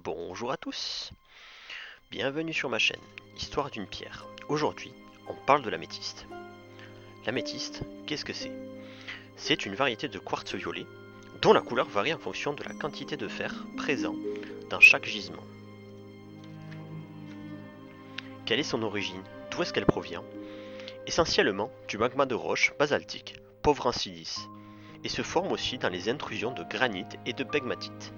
Bonjour à tous, bienvenue sur ma chaîne, Histoire d'une pierre. Aujourd'hui, on parle de l'améthyste. L'améthyste, qu'est-ce que c'est? C'est une variété de quartz violet dont la couleur varie en fonction de la quantité de fer présent dans chaque gisement. Quelle est son origine? D'où est-ce qu'elle provient? Essentiellement du magma de roche basaltique, pauvre en silice, et se forme aussi dans les intrusions de granit et de pegmatite.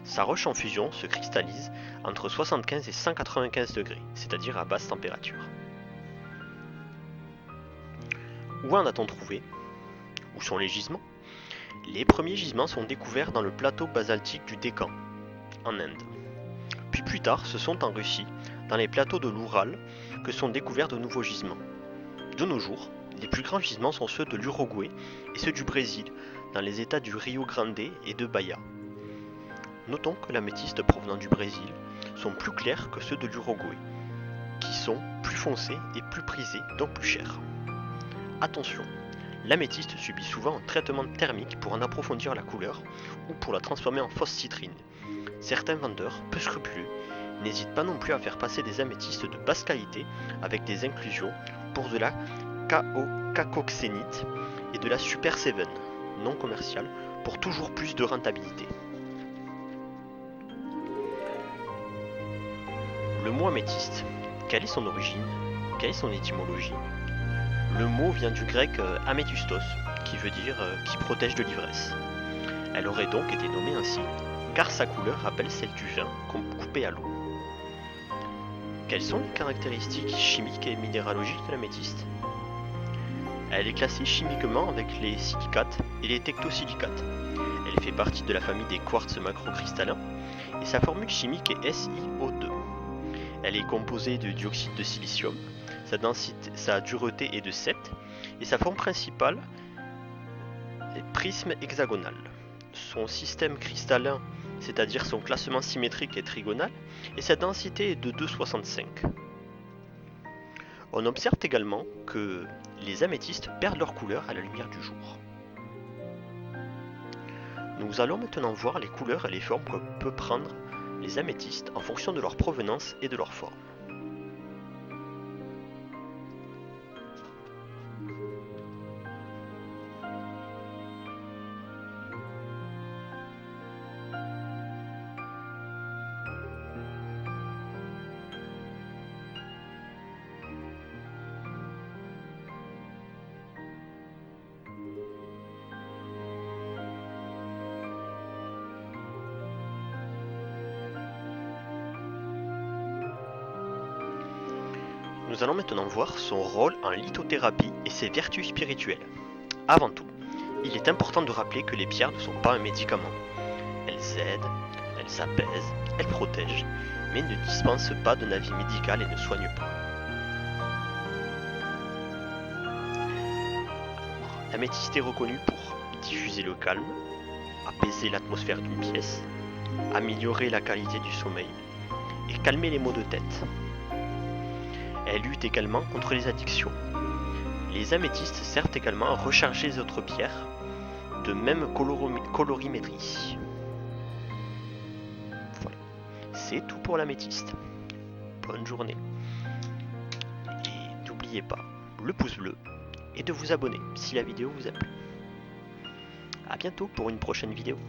Sa roche en fusion se cristallise entre 75 et 195 degrés, c'est-à-dire à basse température. Où en a-t-on trouvé? Où sont les gisements? Les premiers gisements sont découverts dans le plateau basaltique du Décan, en Inde. Puis plus tard, ce sont en Russie, dans les plateaux de l'Oural, que sont découverts de nouveaux gisements. De nos jours, les plus grands gisements sont ceux de l'Uruguay et ceux du Brésil, dans les états du Rio Grande et de Bahia. Notons que l'améthyste provenant du Brésil sont plus clairs que ceux de l'Uruguay, qui sont plus foncés et plus prisés, donc plus chers. Attention, l'améthyste subit souvent un traitement thermique pour en approfondir la couleur ou pour la transformer en fausse citrine. Certains vendeurs, peu scrupuleux, n'hésitent pas non plus à faire passer des améthystes de basse qualité avec des inclusions pour de la cacoxénite et de la Super 7, non commerciale, pour toujours plus de rentabilité. Le mot améthyste, quelle est son origine? Quelle est son étymologie? Le mot vient du grec améthystos, qui veut dire qui protège de l'ivresse. Elle aurait donc été nommée ainsi, car sa couleur rappelle celle du vin coupé à l'eau. Quelles sont les caractéristiques chimiques et minéralogiques de l'améthyste? Elle est classée chimiquement avec les silicates et les tectosilicates. Elle fait partie de la famille des quartz macrocristallins et sa formule chimique est SiO2. Elle est composée de dioxyde de silicium, sa dureté est de 7 et sa forme principale est prisme hexagonal. Son système cristallin, c'est-à-dire son classement symétrique, est trigonal et sa densité est de 2,65. On observe également que les améthystes perdent leur couleur à la lumière du jour. Nous allons maintenant voir les couleurs et les formes que peuvent prendre les améthystes en fonction de leur provenance et de leur forme. Nous allons maintenant voir son rôle en lithothérapie et ses vertus spirituelles. Avant tout, il est important de rappeler que les pierres ne sont pas un médicament. Elles aident, elles apaisent, elles protègent, mais ne dispensent pas d'un avis médical et ne soignent pas. L'améthyste est reconnue pour diffuser le calme, apaiser l'atmosphère d'une pièce, améliorer la qualité du sommeil et calmer les maux de tête. Elle lutte également contre les addictions. Les améthystes servent également à recharger les autres pierres de même colorimétrie. Voilà, c'est tout pour l'améthyste. Bonne journée. Et n'oubliez pas le pouce bleu et de vous abonner si la vidéo vous a plu. A bientôt pour une prochaine vidéo.